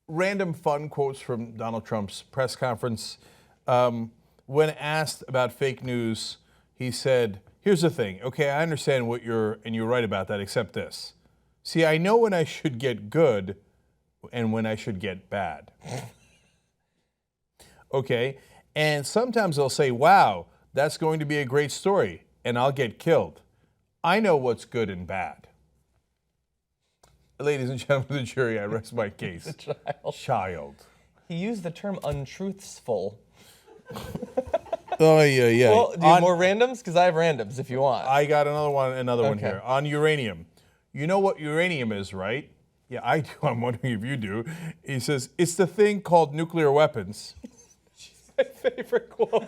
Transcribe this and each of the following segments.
random fun quotes from Donald Trump's press conference. When asked about fake news, he said, here's the thing. Okay, I understand what you're right about that, except this. See, I know when I should get good and when I should get bad. Okay, and sometimes they'll say, wow, that's going to be a great story, and I'll get killed. I know what's good and bad. Ladies and gentlemen of the jury, I rest my case. Child. He used the term untruthful. Oh, yeah. Well, do you have more randoms? Because I have randoms if you want. I got another one here. On uranium. You know what uranium is, right? Yeah, I do. I'm wondering if you do. He says, it's the thing called nuclear weapons. My favorite quote.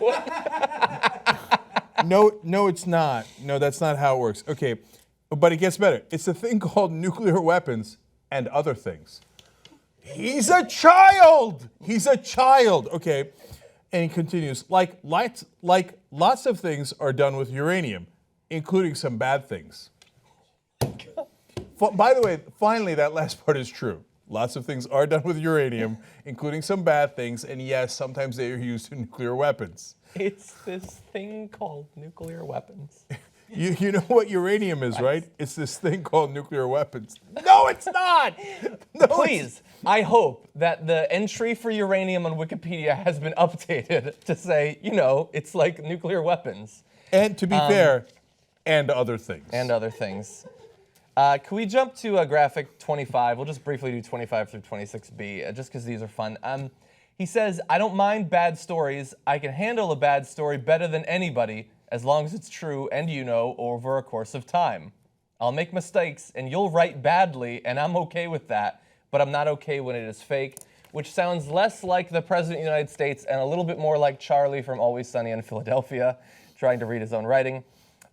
No, it's not. No, that's not how it works. Okay, but it gets better. It's the thing called nuclear weapons and other things. He's a child. He's a child. Okay, and he continues. Like lots of things are done with uranium, including some bad things. By the way, finally, that last part is true. Lots of things are done with uranium, including some bad things, and yes, sometimes they are used in nuclear weapons. It's this thing called nuclear weapons. You know what uranium is, right? It's this thing called nuclear weapons. No, it's not! No, Please, I hope that the entry for uranium on Wikipedia has been updated to say, it's like nuclear weapons. And to be fair, and other things. And other things. Can we jump to graphic 25? We'll just briefly do 25 through 26B, just because these are fun. He says, I don't mind bad stories. I can handle a bad story better than anybody, as long as it's true and over a course of time. I'll make mistakes, and you'll write badly, and I'm okay with that, but I'm not okay when it is fake, which sounds less like the President of the United States and a little bit more like Charlie from Always Sunny in Philadelphia, trying to read his own writing.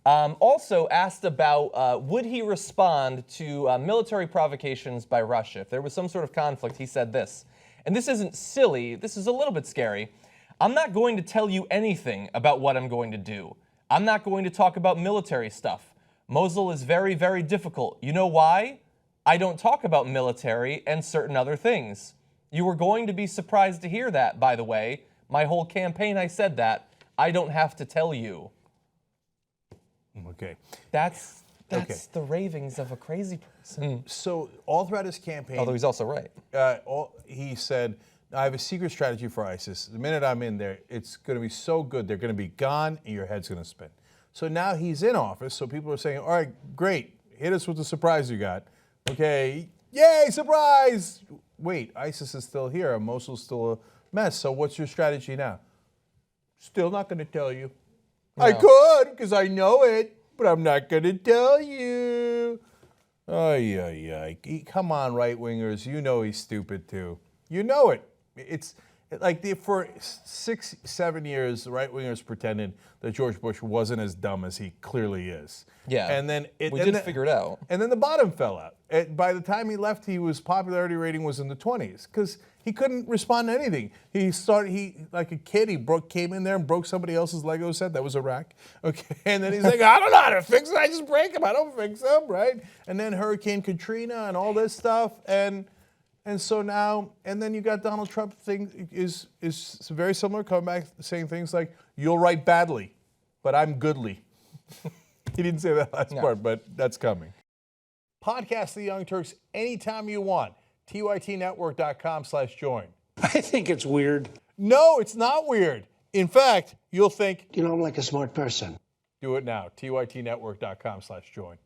Also asked about would he respond to military provocations by Russia. If there was some sort of conflict, he said this. And this isn't silly, this is a little bit scary. I'm not going to tell you anything about what I'm going to do. I'm not going to talk about military stuff. Mosul is very, very difficult. You know why? I don't talk about military and certain other things. You were going to be surprised to hear that, by the way. My whole campaign I said that. I don't have to tell you. Okay. That's the ravings of a crazy person. So all throughout his campaign, Although he's also right. He said, I have a secret strategy for ISIS. The minute I'm in there, it's going to be so good, they're going to be gone and your head's going to spin. So now he's in office, so people are saying, all right, great, hit us with the surprise you got. Okay, yay, surprise! Wait, ISIS is still here, Mosul's still a mess, so what's your strategy now? Still not going to tell you. No. I could, because I know it, but I'm not going to tell you. Come on, right-wingers. You know he's stupid, too. You know it. It's like for 6-7 years, the right-wingers pretended that George Bush wasn't as dumb as he clearly is. Yeah, and then we did figure it out. And then the bottom fell out. By the time he left, his popularity rating was in the 20s because he couldn't respond to anything. Like a kid, came in there and broke somebody else's Lego set. That was Iraq. Okay, and then he's like, I don't know how to fix it. I just break them. I don't fix them, right? And then Hurricane Katrina and all this stuff, and so now, and then you got Donald Trump is very similar, coming back saying things like, you'll write badly, but I'm goodly. He didn't say that last part, but that's coming. Podcast The Young Turks anytime you want. TYTnetwork.com/join. I think it's weird. No, it's not weird. In fact, you'll think, I'm like a smart person. Do it now. TYTnetwork.com/join.